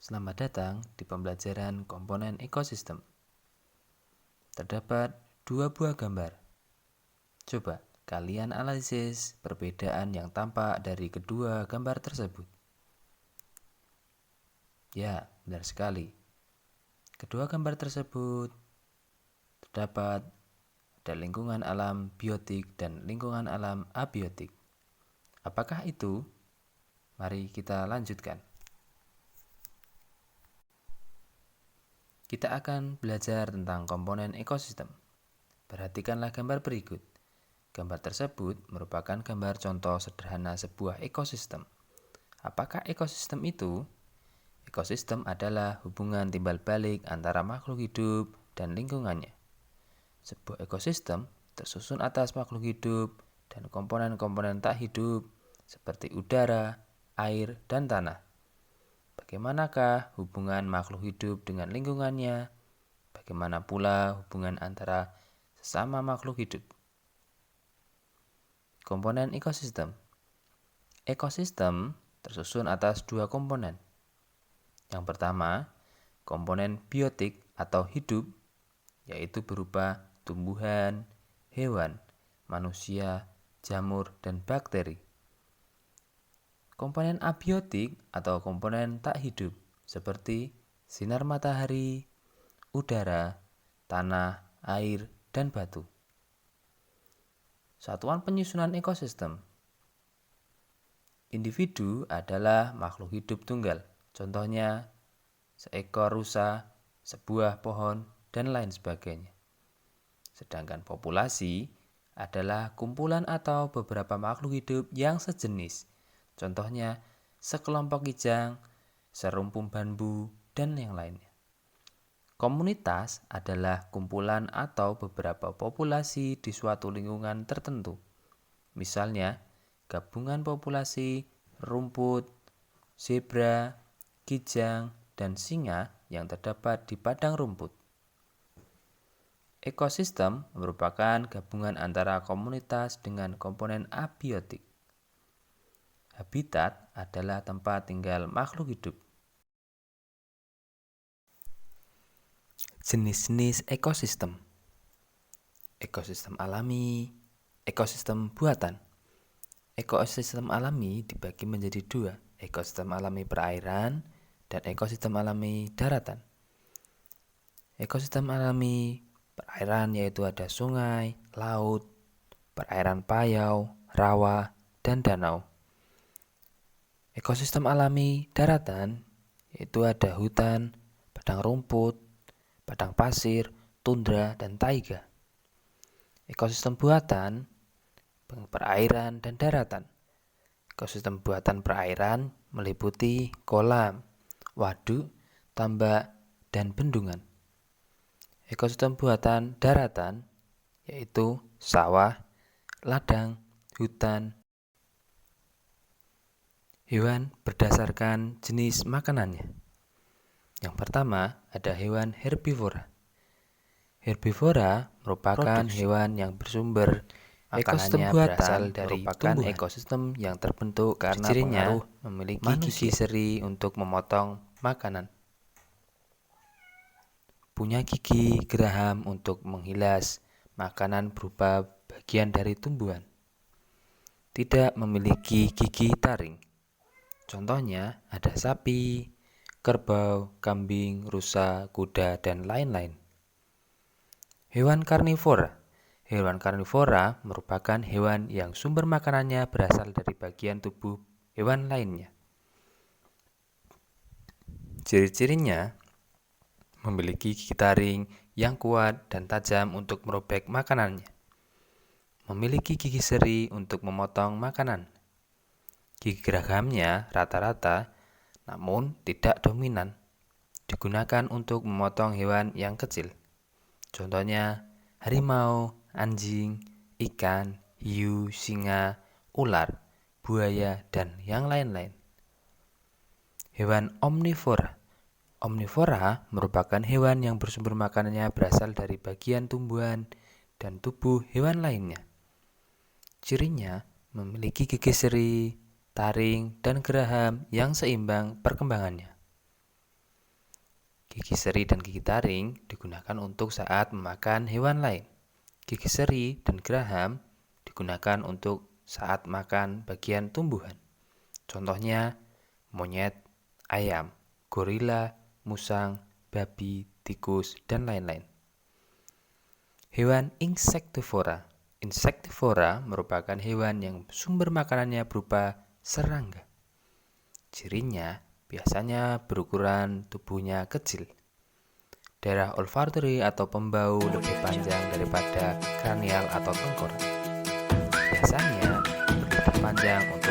Selamat datang di pembelajaran komponen ekosistem. Terdapat dua buah gambar. Coba kalian analisis perbedaan yang tampak dari kedua gambar tersebut. Ya, benar sekali. Kedua gambar tersebut terdapat ada lingkungan alam biotik dan lingkungan alam abiotik. Apakah itu? Mari kita lanjutkan. Kita akan belajar tentang komponen ekosistem. Perhatikanlah gambar berikut. Gambar tersebut merupakan gambar contoh sederhana sebuah ekosistem. Apakah ekosistem itu? Ekosistem adalah hubungan timbal balik antara makhluk hidup dan lingkungannya. Sebuah ekosistem tersusun atas makhluk hidup dan komponen-komponen tak hidup seperti udara, air, dan tanah. Bagaimanakah hubungan makhluk hidup dengan lingkungannya? Bagaimana pula hubungan antara sesama makhluk hidup? Komponen ekosistem. Ekosistem tersusun atas dua komponen. Yang pertama, komponen biotik atau hidup, yaitu berupa tumbuhan, hewan, manusia, jamur, dan bakteri. Komponen abiotik atau komponen tak hidup, seperti sinar matahari, udara, tanah, air, dan batu. Satuan penyusunan ekosistem. Individu adalah makhluk hidup tunggal, contohnya seekor rusa, sebuah pohon, dan lain sebagainya. Sedangkan populasi adalah kumpulan atau beberapa makhluk hidup yang sejenis, contohnya sekelompok kijang, serumpun bambu, dan yang lainnya. Komunitas adalah kumpulan atau beberapa populasi di suatu lingkungan tertentu. Misalnya, gabungan populasi rumput, zebra, kijang, dan singa yang terdapat di padang rumput. Ekosistem merupakan gabungan antara komunitas dengan komponen abiotik. Habitat adalah tempat tinggal makhluk hidup. Jenis-jenis ekosistem. Ekosistem alami, ekosistem buatan. Ekosistem alami dibagi menjadi dua, ekosistem alami perairan dan ekosistem alami daratan. Ekosistem alami perairan yaitu ada sungai, laut, perairan payau, rawa, dan danau. Ekosistem alami daratan yaitu ada hutan, padang rumput, padang pasir, tundra, dan taiga. Ekosistem buatan, perairan dan daratan. Ekosistem buatan perairan meliputi kolam, waduk, tambak, dan bendungan. Ekosistem buatan daratan yaitu sawah, ladang, hutan. Hewan berdasarkan jenis makanannya. Yang pertama ada hewan herbivora. Herbivora merupakan hewan yang bersumber makanannya berasal dari tumbuhan. Ekosistem yang terbentuk karena pengaruh memiliki gigi seri untuk memotong makanan. Punya gigi geraham untuk menghilas makanan berupa bagian dari tumbuhan. Tidak memiliki gigi taring. Contohnya ada sapi, kerbau, kambing, rusa, kuda, dan lain-lain. Hewan karnivora. Hewan karnivora merupakan hewan yang sumber makanannya berasal dari bagian tubuh hewan lainnya. Ciri-cirinya memiliki gigi taring yang kuat dan tajam untuk merobek makanannya. Memiliki gigi seri untuk memotong makanan. Gigi geragamnya rata-rata, namun tidak dominan. Digunakan untuk memotong hewan yang kecil. Contohnya harimau, anjing, ikan, hiu, singa, ular, buaya, dan yang lain-lain. Hewan omnivora. Omnivora merupakan hewan yang bersumber makanannya berasal dari bagian tumbuhan dan tubuh hewan lainnya. Cirinya memiliki gigi seri, taring, dan geraham yang seimbang perkembangannya. Gigi seri dan gigi taring digunakan untuk saat memakan hewan lain. Gigi seri dan geraham digunakan untuk saat makan bagian tumbuhan. Contohnya monyet, ayam, gorila, musang, babi, tikus, dan lain-lain. Hewan insektivora. Insektivora merupakan hewan yang sumber makanannya berupa serangga. Cirinya biasanya berukuran tubuhnya kecil. Daerah olfactory atau pembau lebih panjang daripada kranial atau tengkorak. Biasanya berlidah panjang untuk